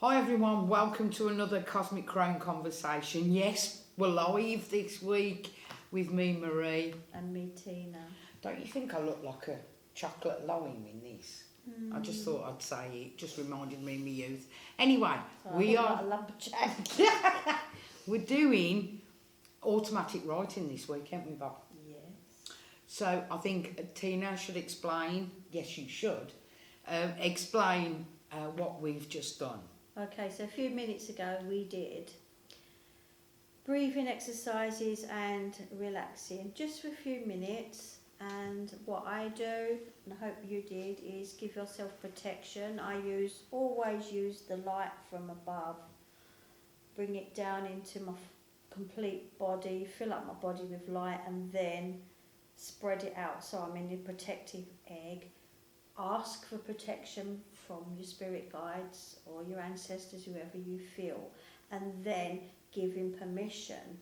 Hi everyone, welcome to another Cosmic Crone conversation. Yes, we're live this week with me, Marie. And me, Tina. Don't you think I look like a chocolate lime in this? I just thought I'd say it, just reminded me of my youth. Anyway, we are... Like a lumberjack. We're doing automatic writing this week, haven't we, Bob? Yes. So I think Tina should explain, yes you should, explain what we've just done. Okay, so a few minutes ago we did breathing exercises and relaxing just for a few minutes. And what I do, and I hope you did, is give yourself protection. I always use the light from above, bring it down into my complete body, fill up my body with light, and then spread it out so I'm in a protective egg. Ask for protection from your spirit guides or your ancestors, whoever you feel, and then give him permission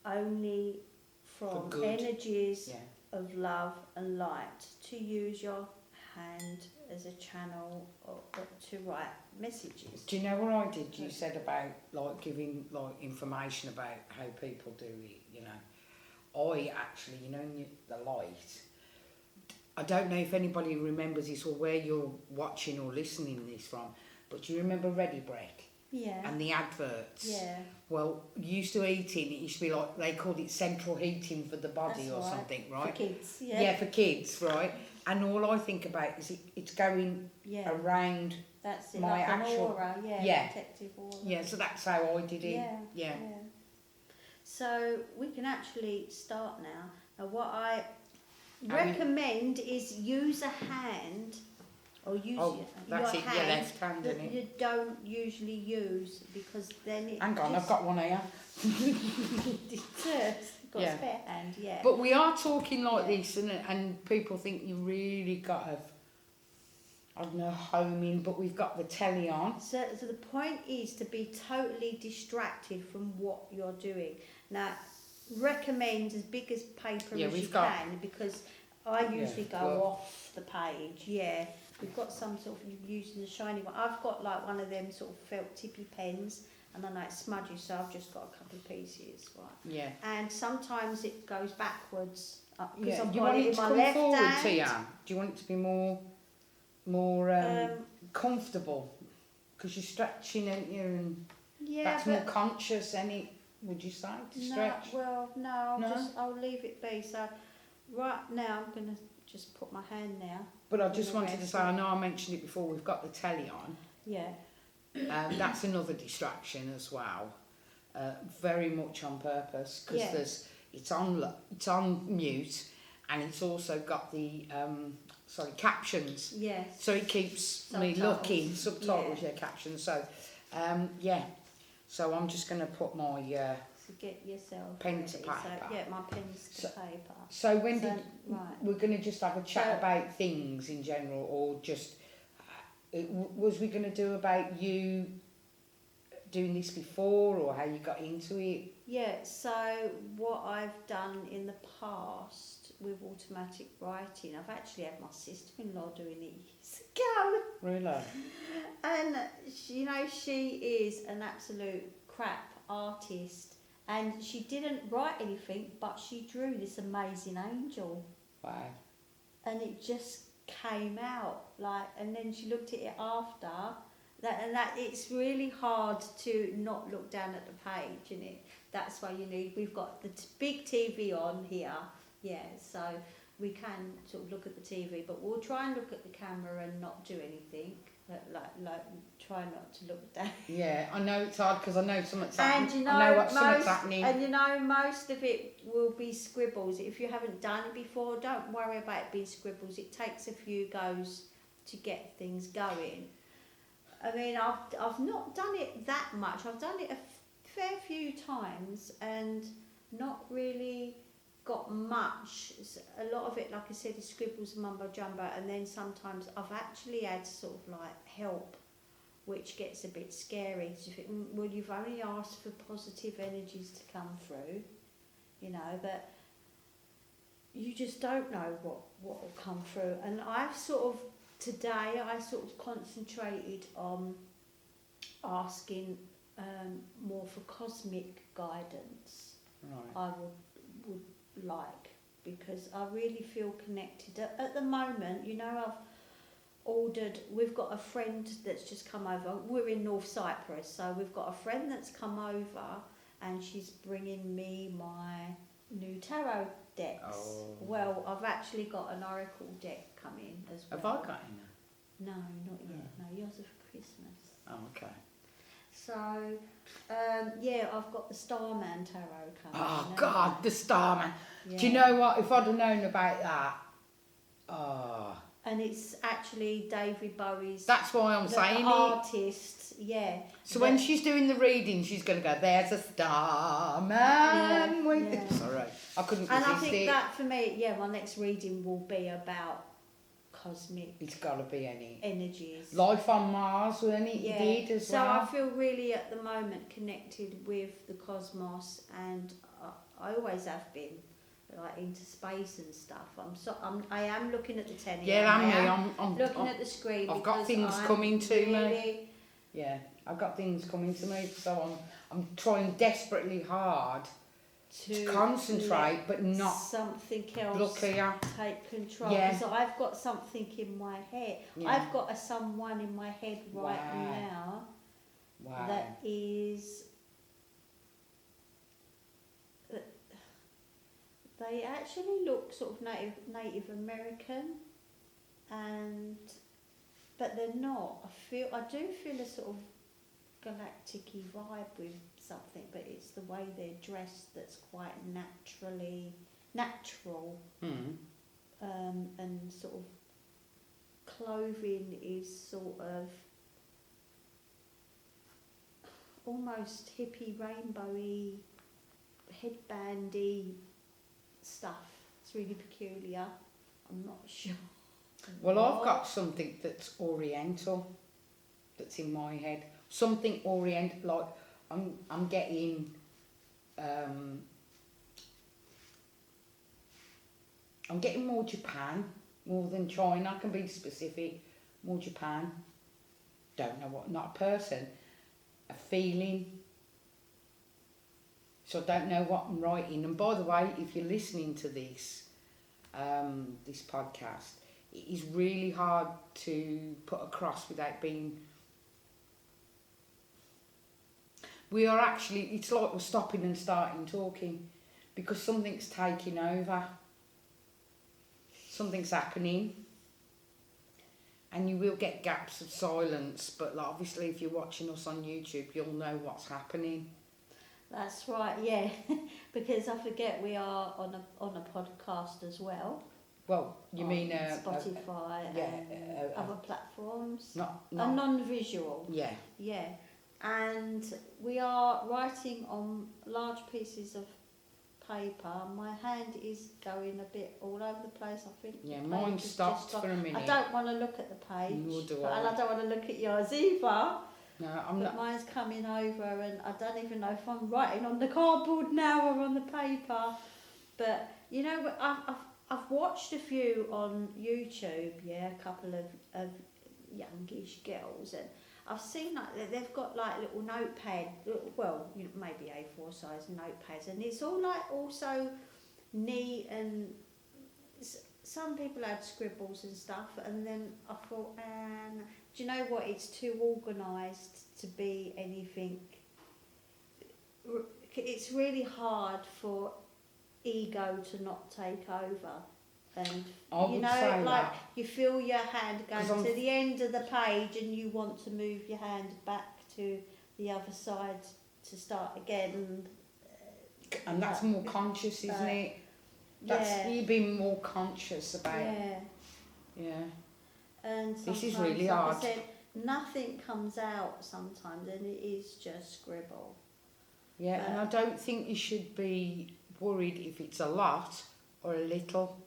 only from energies of love and light to use your hand as a channel or to write messages. Do you know what I did? You said about like giving like information about how people do it, you know. I actually, you know, the light, I don't know if anybody remembers this or where you're watching or listening this from, but do you remember Ready Break? Yeah. And the adverts? Yeah. Well, used to eating, it used to be like, they called it central heating for the body. That's or right. Something, right? For kids, yeah. Yeah, for kids, right? And all I think about is it's going around. That's it, my like actual an aura, protective aura. Yeah, so that's how I did it. Yeah. So we can actually start now. Now what I recommend is use a hand or use your hand your left hand, that isn't it? you don't usually use, because then it hang on, I've got one here. got a spare hand, But we are talking like this, and people think you really got to, I don't know, home in, but we've got the telly on. So the point is to be totally distracted from what you're doing. Now, recommend as big as paper as you can, because I usually go off the page. Yeah, we've got some sort of using the shiny one. I've got like one of them sort of felt tippy pens, and I know it's smudgy, so I've just got a couple of pieces, right? Yeah. And sometimes it goes backwards. Do you want it to come forward to you? Do you want it to be more comfortable? Because you're stretching, aren't you? And that's more conscious, would you say, to stretch? No, I'll leave it be. So right now I'm going to just put my hand now. But I just wanted to say, I know I mentioned it before, we've got the telly on. Yeah. That's another distraction as well, very much on purpose, because it's on mute, and it's also got the captions. Yes. So it keeps me looking subtitles, captions. So so I'm just going to put my so get yourself pen to paper. So, my pen's to paper. So we're going to just have a chat about things in general, or just was we going to do about you doing this before, or how you got into it? Yeah, so what I've done in the past with automatic writing, I've actually had my sister-in-law doing it years ago. Really? And she is an absolute crap artist, and she didn't write anything, but she drew this amazing angel. Wow. And it just came out and then she looked at it after that it's really hard to not look down at the page, isn't it? That's why we've got the big TV on here, so we can sort of look at the TV, but we'll try and look at the camera and not do anything, try not to look down. Yeah, I know it's hard because I know something's happening. And I know something's happening. And most of it will be scribbles. If you haven't done it before, don't worry about it being scribbles. It takes a few goes to get things going. I mean, I've not done it that much. I've done it a fair few times and not really got much. A lot of it, like I said, is scribbles and mumbo jumbo, and then sometimes I've actually had sort of help, which gets a bit scary, because you think, well, you've only asked for positive energies to come through, but you just don't know what will come through. And I've today I concentrated on asking more for cosmic guidance. Right. I would like, because I really feel connected. At the moment, you know, I've ordered, we've got a friend that's just come over. We're in North Cyprus, so we've got a friend that's come over and she's bringing me my new tarot decks. Oh. Well, I've actually got an oracle deck coming as well. Have I got any? No, not yet. No, yours are for Christmas. Oh, okay. So, yeah, I've got the Starman Tarot coming. Oh, God, the Starman. Yeah. Do you know what? If I'd have known about that, oh. And it's actually David Bowie's. That's why I'm saying the it. artist, yeah. So when she's doing the reading, she's going to go, there's a Starman. Yeah. Sorry, I couldn't And resist I think it. that for me, yeah, my next reading will be about cosmic It's got to be any. energies. Life on Mars, wasn't it? Yeah. You did as So well. I feel really at the moment connected with the cosmos, and I always have been, like, into space and stuff. I am looking at the tennis. Yeah, I'm looking at the screen. I've got because things I'm coming to me. really, Yeah, I've got things coming to me, so I'm trying desperately hard to concentrate, but not something else look here. take control. Yeah. Because I've got something in my head. Yeah. I've got a someone in my head right Wow. now Wow. that is. They actually look sort of Native American, but they're not. I do feel a sort of galactic-y vibe with something, but it's the way they're dressed that's quite natural, and sort of clothing is sort of almost hippie, rainbowy, headbandy stuff. It's really peculiar. I'm not sure. Well, I've got something that's Oriental, that's in my head. Something Oriental, like I'm getting. I'm getting more Japan, more than China. I can be specific. More Japan. Don't know what. Not a person. A feeling. So I don't know what I'm writing. And by the way, if you're listening to this, this podcast, it is really hard to put across without being. We are actually. It's like we're stopping and starting talking, because something's taking over. Something's happening. And you will get gaps of silence, but like, obviously, if you're watching us on YouTube, you'll know what's happening. That's right, yeah, because I forget we are on a podcast as well. Well, you mean Spotify and other platforms. Not a non-visual. Yeah. Yeah, and we are writing on large pieces of paper. My hand is going a bit all over the place, I think. Yeah, mine stopped for a minute. I don't want to look at the page. Nor do And I. I don't want to look at yours either. No, I'm But not. mine's coming over, and I don't even know if I'm writing on the cardboard now or on the paper. But you know, I've watched a few on YouTube. Yeah, a couple of youngish girls, and I've seen like they've got like little notepad. Well, you know, maybe A4 size notepads, and it's all like also neat, and some people had scribbles and stuff. And then I thought, do you know what? It's too organised to be anything. It's really hard for ego to not take over, and you know, like you feel your hand going to the end of the page, and you want to move your hand back to the other side to start again. And that's more conscious, isn't it? That's you being more conscious about. Yeah. And this is sometimes, really like hard. I said, nothing comes out sometimes, and it is just scribble. Yeah, and I don't think you should be worried if it's a lot or a little.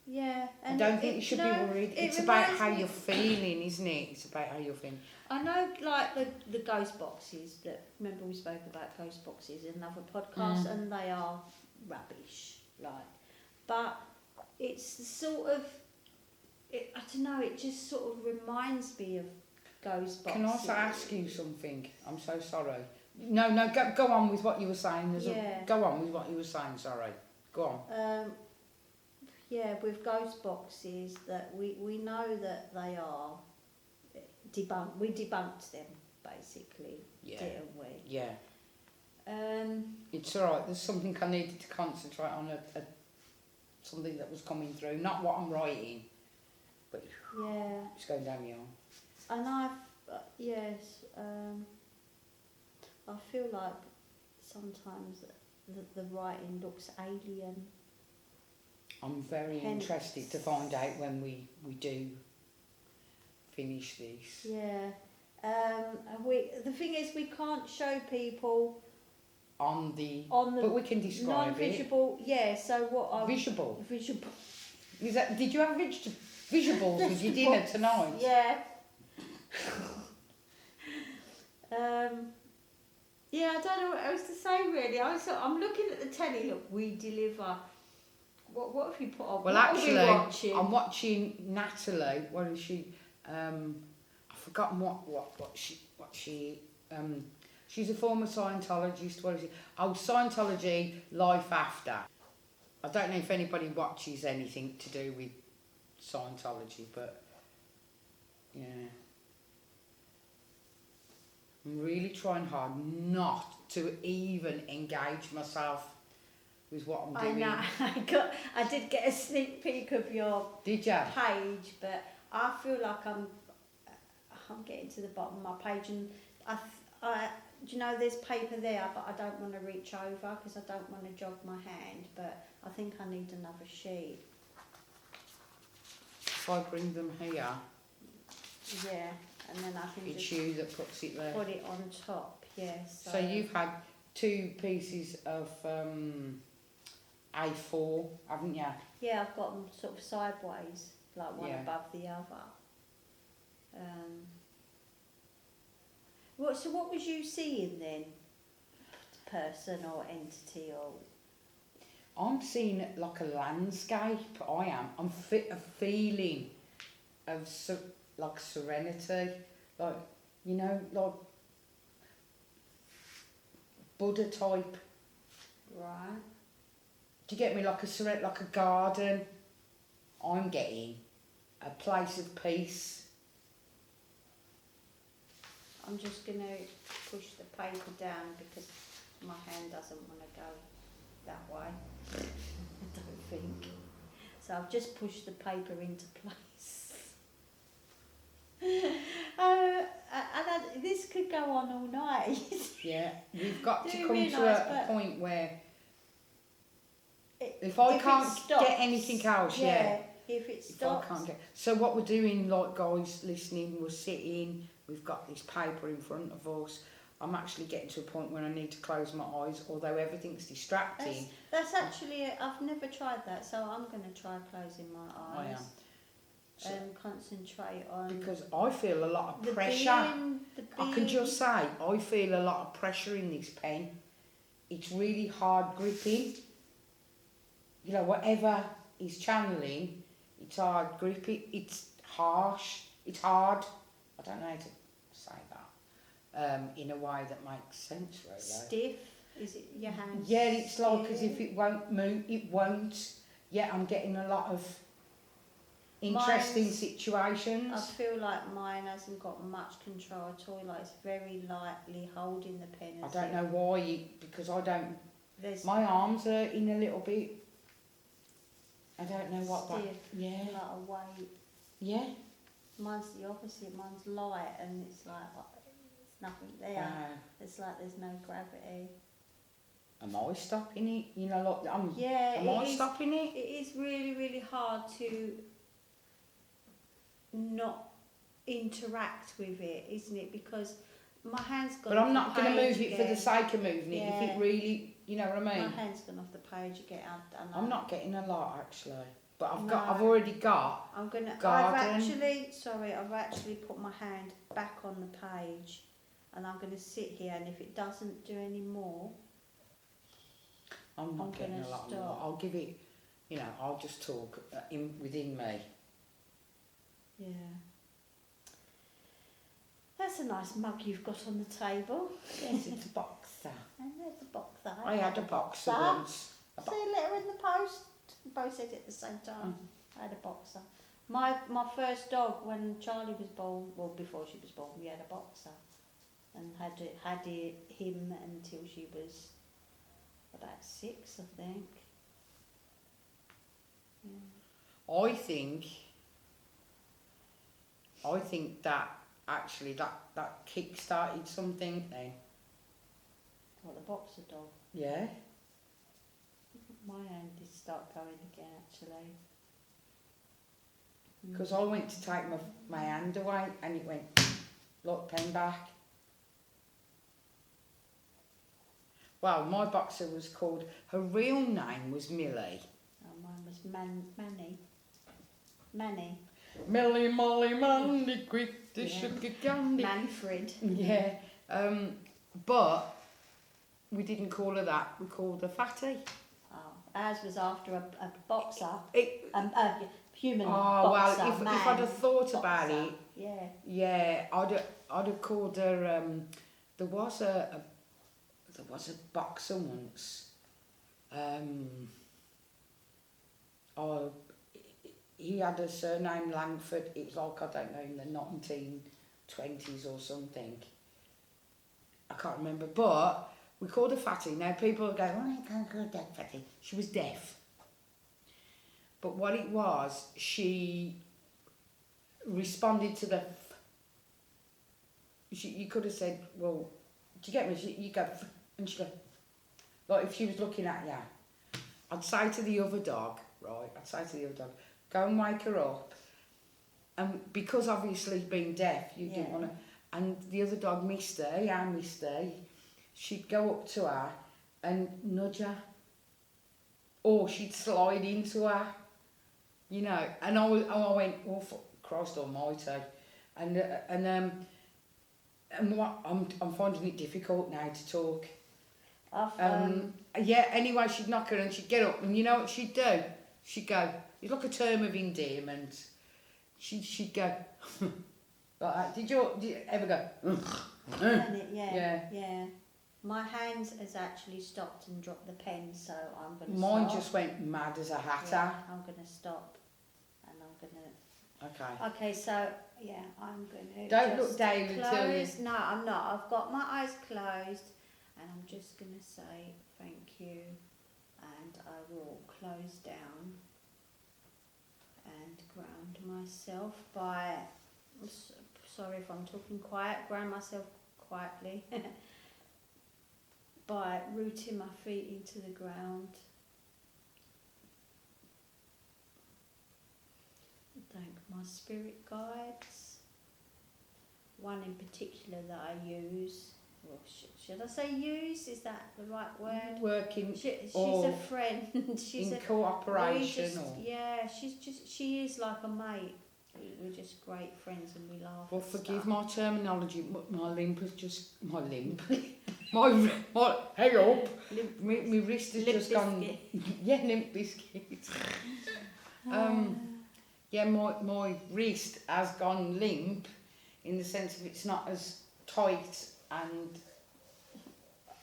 Yeah, I and don't think you should be worried. It's about how you're feeling, isn't it? It's about how you're feeling. I know, like the ghost boxes that, remember we spoke about ghost boxes in another podcast, and they are rubbish, like. But it's sort of, I don't know, it just sort of reminds me of ghost boxes. Can I also ask you something? I'm so sorry. No, go on with what you were saying. Go on with what you were saying, sorry. Go on. Yeah, with ghost boxes, that we know that they are debunked. We debunked them, basically, didn't we? Yeah. It's alright, there's something I needed to concentrate on, something that was coming through. Not what I'm writing, but it's going down the arm. And I feel like sometimes the writing looks alien. I'm very interested to find out when we do finish this. Yeah. The thing is, we can't show people on the but we can describe non-visible. Yeah. So what? Visible. Visible. Is that? Did you have visuals with your dinner tonight? Yeah. Yeah, I don't know what else to say really. I'm looking at the telly. Look, we deliver. What have you put on? Well, what actually, are we watching? I'm watching Natalie. What is she? I've forgotten what she. She's a former Scientologist. What is it? Oh, Scientology Life After. I don't know if anybody watches anything to do with Scientology, but yeah. I'm really trying hard not to even engage myself with what I'm doing. I know. I did get a sneak peek of your Did ya? page, but I feel like I'm getting to the bottom of my page, and do you know there's paper there, but I don't want to reach over because I don't want to jog my hand. But I think I need another sheet. If I bring them here, yeah, and then I can it's just you that puts it there. put it on top. Yes. Yeah, So you've had 2 pieces of A4, haven't you? Yeah, I've got them sort of sideways, like one above the other. So what was you seeing then? Person or entity or? I'm seeing it like a landscape. I am. I'm a feeling of like serenity, like like Buddha type. Right. Do you get me? Like a garden. I'm getting a place of peace. I'm just going to push the paper down because my hand doesn't want to go that way. I don't think. So I've just pushed the paper into place. This could go on all night. Yeah, we've got Do to you come realise to a point where if I can't get anything else, if it stops. If I can't get, so what we're doing, like guys listening, we're sitting. We've got this paper in front of us. I'm actually getting to a point where I need to close my eyes, although everything's distracting. That's actually, I've never tried that, so I'm going to try closing my eyes. I am. So, concentrate on... Because I feel a lot of pressure. I can just say, I feel a lot of pressure in this pen. It's really hard gripping. Whatever is channeling, it's hard gripping. It's harsh. It's hard. I don't know how to say that in a way that makes sense, really. Stiff? Is it your hands? Yeah, it's like as if it won't move. It won't. Yeah, I'm getting a lot of interesting situations. I feel like mine hasn't got much control at all. Like it's very lightly holding the pen. I don't know why, because I don't. My arms are in a little bit. I don't know what stiff, that. Yeah. Like a weight. Yeah. Mine's the opposite. Mine's light, and it's like there's nothing there. It's like there's no gravity. Am I stopping it? Am I stopping it? It is really, really hard to not interact with it, isn't it? Because my hand's gone. But I'm not going to move it for the sake of moving it. If it really, you know what I mean. My hand's gone off the page again. I'm not getting a lot actually, but I've already got. I'm gonna. Garden. I've actually put my hand back on the page, and I'm gonna sit here. And if it doesn't do any more, I'm not getting a lot more. I'll give it. I'll just talk within me. Yeah. That's a nice mug you've got on the table. Yes, it's a boxer. And there's a boxer. I had a boxer once. See a letter in the post. We both said it at the same time. I had a boxer. My first dog, when Charlie was born, well, before she was born, we had a boxer, and had him until she was about 6, I think. Yeah. I think that actually that kick-started something then. What, the boxer dog? Yeah. My hand did start going again, actually. Because I went to take my hand away and it went, look, came back. Well, my boxer was called, her real name was Millie. Oh, mine was Manny. Manny. Millie, Molly, Mandy, quick, the sugar candy. Manfred. Yeah. But we didn't call her that, we called her Fatty. Oh, ours was after a boxer. It, Human oh, boxer, well, if I'd have thought about it, yeah, I'd have called her. There was a boxer once. Oh, he had a surname Langford. It was like, I don't know, in the 1920s or something. I can't remember, but we called her Fatty. Now people go, oh, you can't call that Fatty. She was deaf. But what it was, she responded to the you could have said, well, do you get me? You go, and she go, like if she was looking at you, I'd say to the other dog, go and wake her up. And because obviously being deaf, you didn't want to, and the other dog, Misty, she'd go up to her and nudge her. Or she'd slide into her. You know, and I went, oh, Christ Almighty, and what I'm finding it difficult now to talk. Yeah. Anyway, she'd knock her and she'd get up, and you know what she'd do? She'd go. It's like a term of endearment. She'd go like that. Did you ever go? Yeah. My hands has actually stopped and dropped the pen, so I'm going to Mine stop. just went mad as a hatter. Yeah, I'm going to stop, and I'm going to... Okay. Okay, so, yeah, I'm going to Don't just look down until you... No, I'm not. I've got my eyes closed, and I'm just going to say thank you, and I will close down and ground myself by... Sorry if I'm talking quiet. Ground myself quietly. By rooting my feet into the ground. Thank my spirit guides. One in particular that I use. Well, should I say use? Is that the right word? Working she's a friend. She's in cooperation. She is like a mate. We're just great friends and we laugh. Well, forgive my terminology. My limp has just my hang up. My wrist has just gone. Yeah, limp biscuit. Yeah, my wrist has gone limp in the sense of it's not as tight and.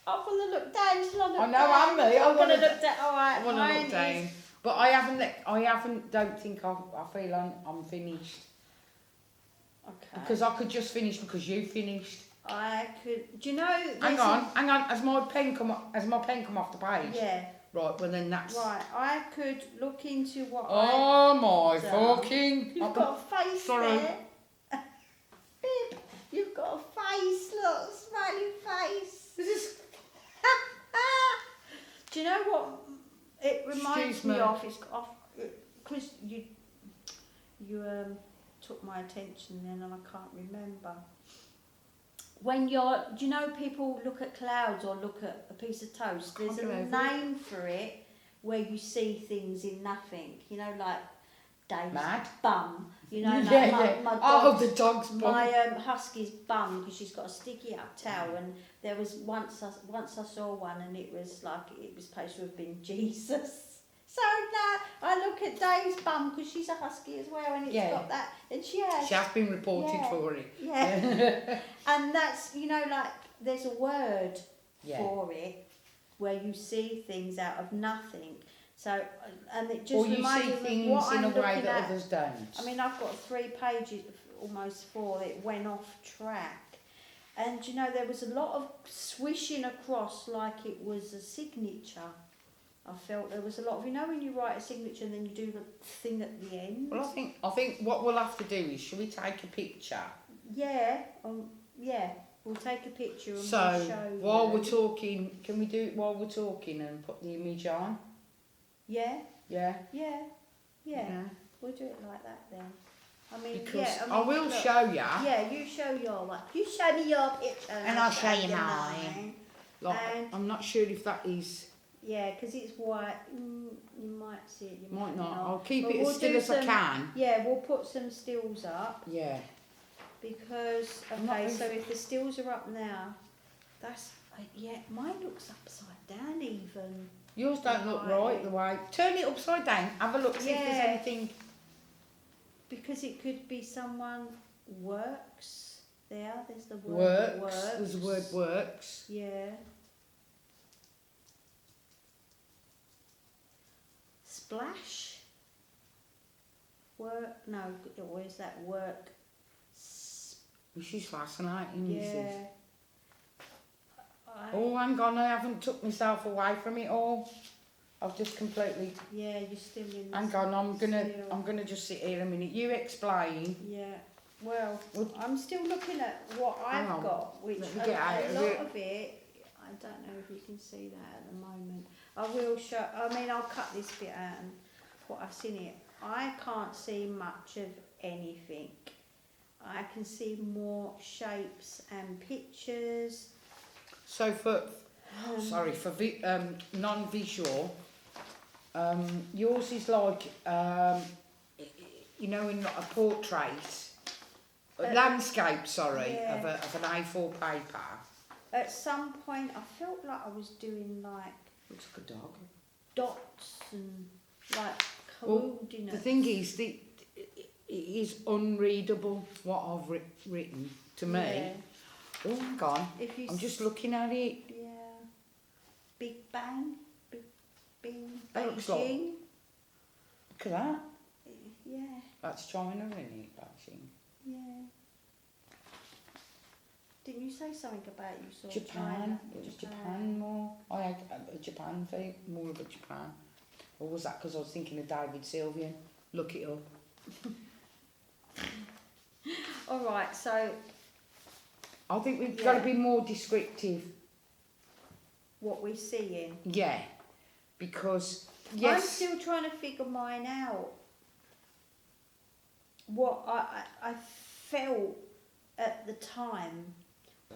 I want to look down. Shall I look down? I know, I'm me. I'm going to look down. All right. I want to look down. But I haven't. Don't think I feel I'm finished. Okay. Because I could just finish because you finished. I could. Do you know? Hang on. Has my pen come off the page? Yeah. Right. Well then that's. Right. I could look into what. Oh my done. fucking! You've got a face sorry. there. Bib, you've got a face. Look, smiley face. This is. Do you know what? It reminds Excuse me. me of. It's off because you took my attention then, and I can't remember. When do you know people look at clouds or look at a piece of toast? There's a name for it where you see things in nothing. You know, like Dave's bum. You know, like my dog's, the dog's bum. My husky's bum, because she's got a sticky up tail, and there was once I saw one, and it was supposed to have been Jesus So now I look at Dave's bum because she's a husky as well, and it's got that, and she has. She has been reported for it. Yeah. And that's, you know, like there's a word for it where you see things out of nothing. So, and it just reminds me of what I'm looking at. Or you see things in a way that others don't. I mean, I've got 3 pages, almost 4, that went off track. And, you know, there was a lot of swishing across like it was a signature. I felt there was a lot of, you know, when you write a signature and then you do the thing at the end. Well, I think what we'll have to do is, shall we take a picture? Yeah, we'll take a picture and we'll so show you. while we're talking, can we do it while we're talking and put the image on? Yeah. Yeah. We'll do it like that then. I mean, because I will show you. Yeah, you show your one. You show me your picture. And I'll show you mine. Like, I'm not sure if that is. Yeah, because it's white. You might see it. You might not. I'll keep it as still as I can. Yeah, we'll put some stills up. Yeah. Because, okay, so if the stills are up now, that's, mine looks upside down even. Yours don't look right the way. Turn it upside down. Have a look, see if there's anything. Because it could be someone works there. There's the word works. There's the word works. Yeah. Splash. Work. No, where's that work? Which is fascinating. Yeah. Oh, hang on, I haven't took myself away from it all. I've just completely. Yeah, you're still in. Hang on, I'm gonna just sit here a minute. You explain. Yeah. Well, I'm still looking at what I've got, which a lot of it. I don't know if you can see that at the moment. I will show. I mean, I'll cut this bit out and what I've seen it. I can't see much of anything. I can see more shapes and pictures. So for non-visual, yours is like you know, in a portrait, landscape. Of an A4 paper. At some point, I felt like I was doing like. Looks like a dog. Dots and like coordinates. The thing is, it is unreadable what I've written to me. Yeah. Oh, hang on. I'm just looking at it. Yeah. Big Bang. Bing. That looks like. Look at that. Yeah. That's China, isn't it? Beijing. Yeah. Didn't you say something about you saw Japan? China? It was Japan more. I had a Japan thing, more of a Japan. Or was that because I was thinking of David Sylvian? Look it up. All right, so. I think we've got to be more descriptive. What we're seeing? Yeah. Because, I'm still trying to figure mine out. What I felt at the time.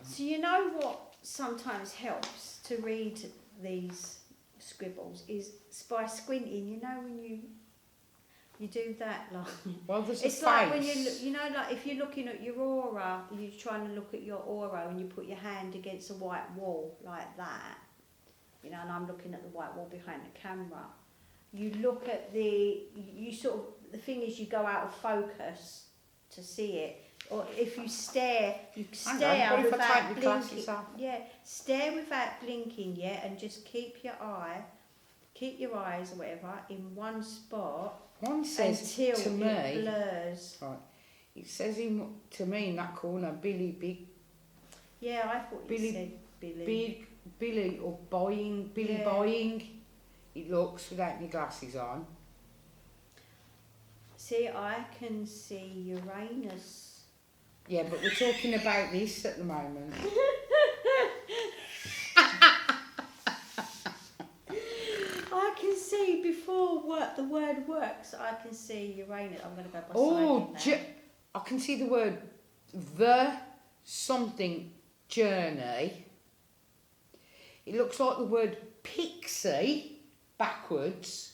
So you know what sometimes helps to read these scribbles is by squinting. You know when you do that, like well, there's it's like when you know, like if you're looking at your aura, you're trying to look at your aura and you put your hand against a white wall like that, you know, and I'm looking at the white wall behind the camera. You look at you sort of, the thing is you go out of focus to see it. Or if you stare, without blinking. Yeah, stare without blinking, and just keep your eyes or whatever in one spot. One says until to me, it blurs. Right, it says to me in that corner, Billy Big. Yeah, I thought you said Billy. Big Billy or Boeing, Billy Boeing. It looks without my glasses on. See, I can see Uranus. Yeah, but we're talking about this at the moment. I can see before the word works. I can see Uranus. I'm going to go by I can see the word the something journey. It looks like the word pixie backwards.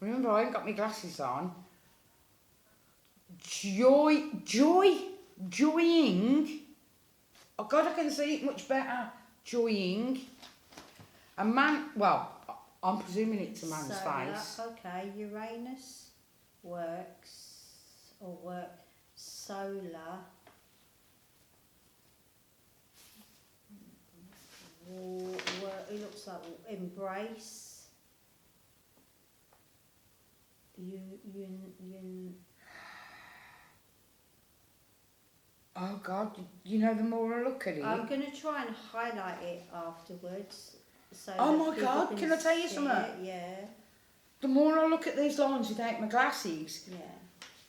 Remember, I ain't got my glasses on. Joying. Oh God, I can see it much better. Joying. A man, well, I'm presuming it's a man's solar, face. okay, Uranus works, or work, solar, it looks like embrace, Oh God, you know, the more I look at it. I'm going to try and highlight it afterwards. So Oh that my people God, can I tell you see something? it. Yeah, The more I look at these lines without my glasses, yeah,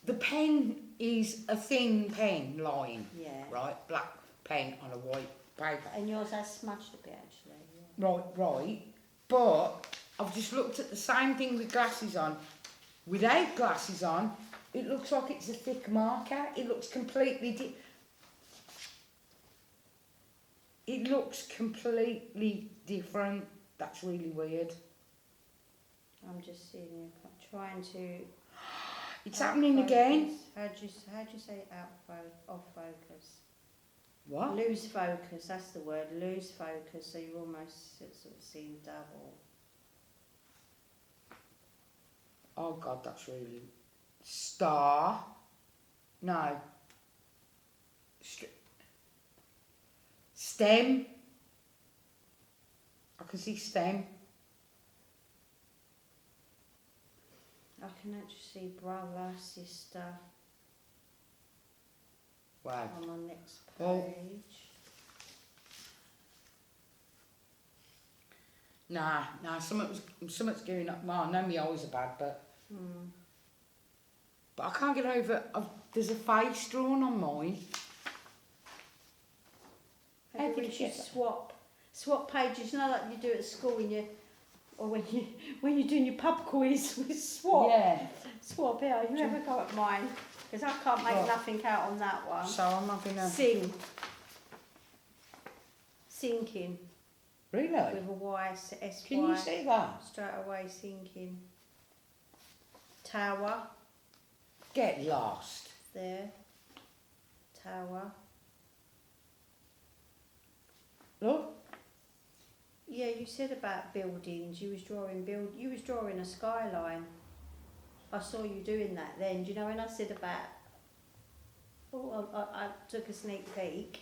the pen is a thin pen line, yeah. right? Black pen on a white paper. And yours has smudged a bit actually. Yeah. Right. But I've just looked at the same thing with glasses on. Without glasses on, it looks like it's a thick marker. It looks completely It looks completely different. That's really weird. I'm just seeing you trying to. It's happening again. How do you say off focus? What? Lose focus. That's the word. Lose focus. So you're almost sort of seeing double. Oh God, that's really star. No. Stem. I can see stem. I can actually see brother, sister. Wow. On the next page. Well, Nah, something's going up. Well, I know my eyes are bad, but I can't get over. There's a face drawn on mine. How Maybe did we you should get that? swap pages. You know, like you do at school when you're doing your pub quiz with swap. Yeah. Swap. Yeah, you never go at mine because I can't make nothing out on that one. So I'm having a. Sinking. Really? With a Y, S-Y. Can you see that? Straight away sinking. Tower. Get lost. There. Tower. Look. Yeah, you said about buildings. You was drawing a skyline. I saw you doing that then. Do you know when I said about? Oh, I took a sneak peek.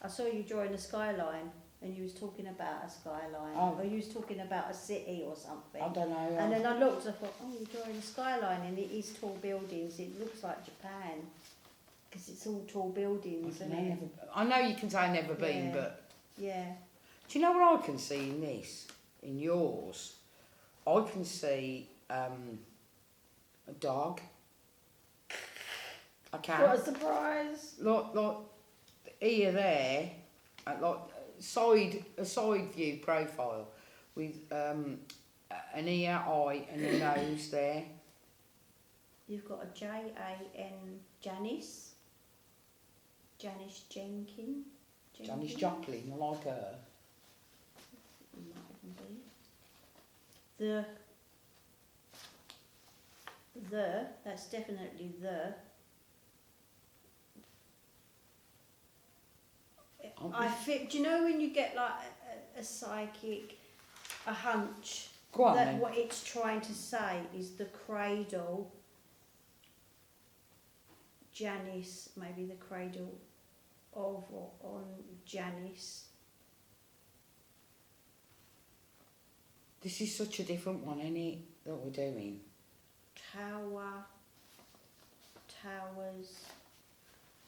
I saw you drawing a skyline, and you was talking about a skyline, or you was talking about a city or something. I don't know. And then I looked. I thought, oh, you're drawing a skyline, and it is tall buildings. It looks like Japan, because it's all tall buildings, isn't it? I know you can say never been, but. Yeah. Do you know what I can see in this? In yours? I can see a dog. I can. What a surprise! Like ear there, like a side view profile with an ear, eye, and a nose there. You've got a J-A-N, Janice. Janice Jenkins. Janis Joplin, I like her. Might even be. That's definitely the. Do you know when you get like a psychic, a hunch, Go on, that then. what it's trying to say is the cradle, Janice, maybe the cradle of or on Janice. This is such a different one, isn't it, that we're doing? Towers.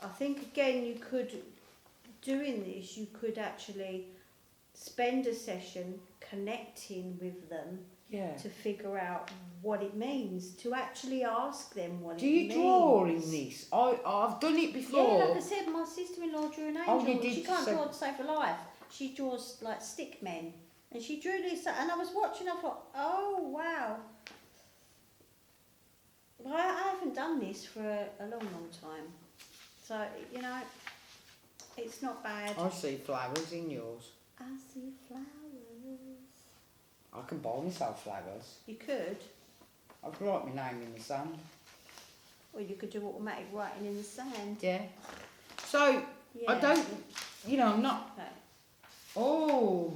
I think again you could, doing this, you could actually spend a session connecting with them to figure out what it means, to actually ask them what it means. Do you draw in this? I've done it before. Yeah, like I said, my sister-in-law drew an angel. Oh, you did. She can't draw to save her life. She draws like stick men. And she drew this, and I was watching, I thought, oh, wow. Well, I haven't done this for a long, long time. So, you know, it's not bad. I see flowers in yours. I see flowers. I can buy myself flowers. You could. I could write my name in the sand. Or you could do automatic writing in the sand. Yeah. So, Yeah. I don't, I'm not... Okay. Oh.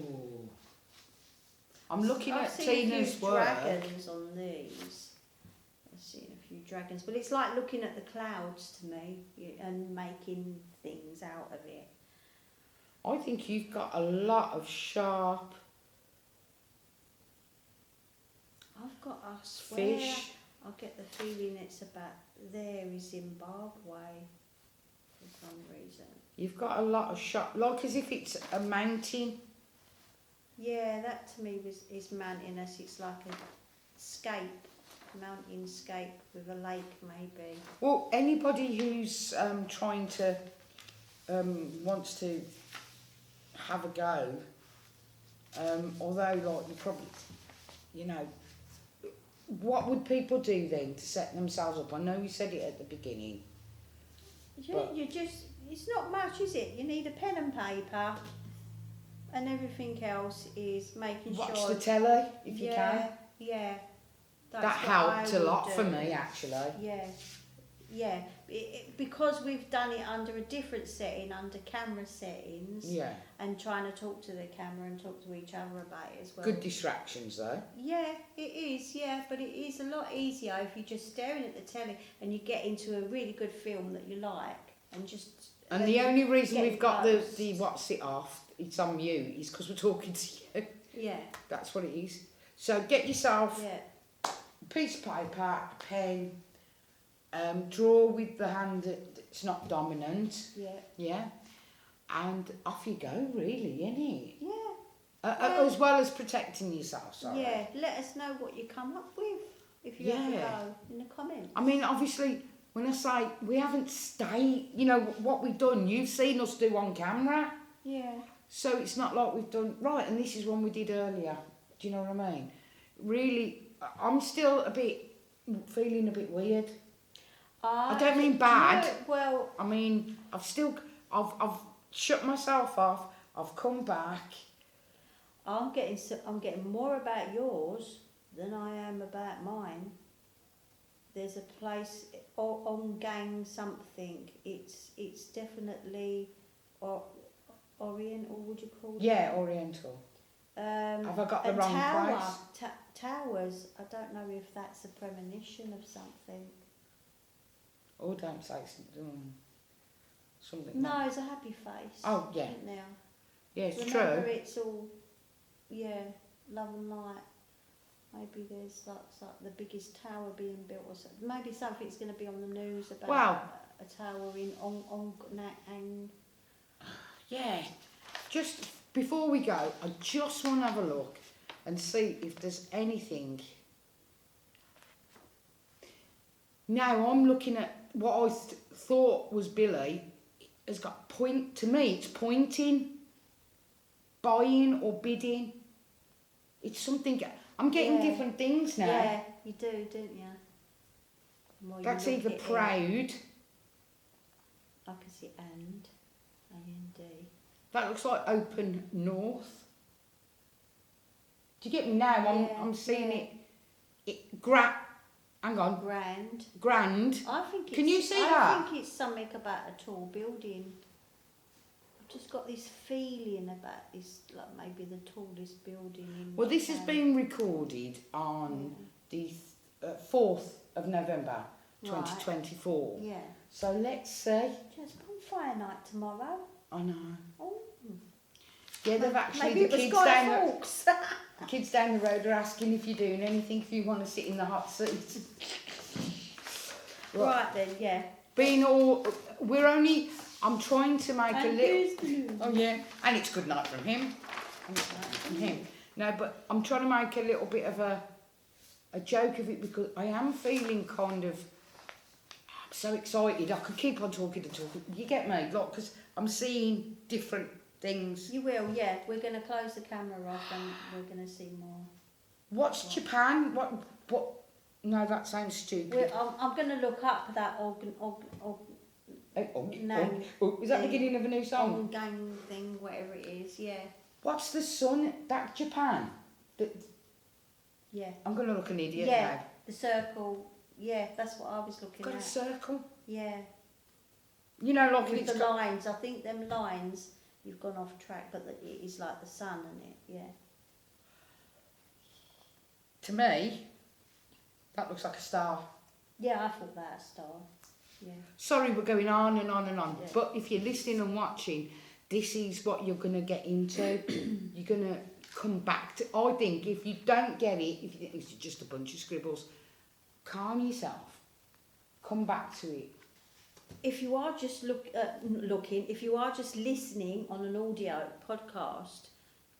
I'm looking I've at seen Tina's a few work. dragons on these. I've seen a few dragons, but it's like looking at the clouds to me and making things out of it. I think you've got a lot of sharp I swear, fish. I get the feeling it's about there in Zimbabwe for some reason. You've got a lot of sharp, like as if it's a mountain. Yeah, that to me is mountainous. It's like a mountain scape with a lake maybe. Well, anybody who's trying to, wants to have a go, although like you probably, you know, what would people do then to set themselves up? I know you said it at the beginning. It's not much, is it? You need a pen and paper, and everything else is making Watch sure. the telly if you can. Yeah. That That's what helped I a would lot for do. me actually. Yeah. Because we've done it under a different setting, under camera settings, Yeah. and trying to talk to the camera and talk to each other about it as well. Good distractions though. Yeah, it is, but it is a lot easier if you're just staring at the telly and you get into a really good film that you like and just... And the only reason get we've got close. the what's it off, it's on mute, is because we're talking to you. Yeah, That's what it is. So get yourself yeah. a piece of paper, a pen, draw with the hand that's not dominant, Yeah. yeah, and off you go really, innit? Yeah. As well as protecting yourself, sorry. Yeah. Let us know what you come up with if you ever go in the comments. I mean, obviously, when I say we haven't stayed, you know, what we've done, you've seen us do on camera. Yeah. So it's not like we've done, right, and this is one we did earlier. Do you know what I mean? Really, I'm still feeling a bit weird. I don't mean bad. You know, well, I mean, I've shut myself off. I've come back. I'm getting more about yours than I am about mine. There's a place on gang something. It's definitely Oriental. Would you call it? Yeah, Oriental. Have I got the wrong place? Towers. I don't know if that's a premonition of something. Oh, don't say something. No, it's a happy face. Oh, yeah. Isn't there? Yeah, it's Remember, true. it's all, love and light. Maybe there's like the biggest tower being built or something. Maybe something's going to be on the news about a tower in 𝐂𝐻𝐿. Yeah. Just before we go, I just want to have a look and see if there's anything. Now I'm looking at what I thought was Billy. Has got point to me. It's pointing, buying or bidding. It's something. I'm getting different things now. Yeah, you do, don't you? The more you That's look either at it, proud. I can see A-N-D. That looks like open north. Do you get me now? I'm seeing it hang on. Grand. I think. Can you see that? I think it's something about a tall building. I've just got this feeling about this, like maybe the tallest building in. Well, this has town. been recorded on the 4th of November, 2024. Yeah. So let's see. Just bonfire night tomorrow. I know. Oh. Yeah, they've actually Maybe the it was Guy Fawkes. the kids down the road are asking if you're doing anything, if you want to sit in the hot seat. Right then, yeah. I'm trying to make a little. Who's the news? Oh yeah, and it's good night from him. No, but I'm trying to make a little bit of a joke of it because I am feeling kind of. I'm so excited. I could keep on talking and talking. You get me? Like, because I'm seeing different things. You will, yeah. We're going to close the camera off and we're going to see more. What's Japan? What? No, that sounds stupid. I'm going to look up that name. Is that the beginning of a new song? Gang thing, whatever it is, yeah. What's the sun? That Japan? Yeah. I'm going to look an idiot Yeah, now. the circle. Yeah, that's what I was looking Got at. a circle? Yeah. You know, like With it's the got... lines, I think them lines, you've gone off track, but it is like the sun, isn't it? Yeah. To me, that looks like a star. Yeah, I thought that a star. Yeah. Sorry, we're going on and on and on. Yeah. But if you're listening and watching, this is what you're going to get into. You're going to come back to... I think if you don't get it, if you think it's just a bunch of scribbles, calm yourself. Come back to it. If you are just looking, if you are just listening on an audio podcast,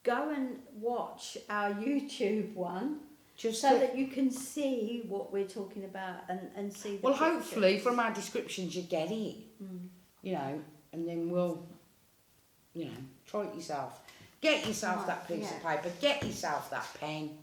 go and watch our YouTube one, Just so that you can see what we're talking about and see the well, pictures. hopefully from our descriptions you get it, Mm. you know, and then we'll, you know, try it yourself. Get yourself that piece of paper, get yourself that pen,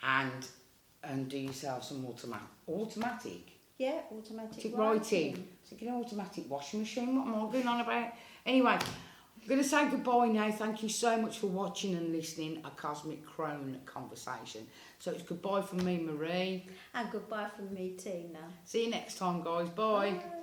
and do yourself some automatic Yeah, automatic writing. It's like an automatic washing machine. What am I going on about? Anyway, I'm going to say goodbye now. Thank you so much for watching and listening a Cosmic Crone conversation. So it's goodbye from me, Marie. And goodbye from me, Tina. See you next time, guys. Bye. Bye.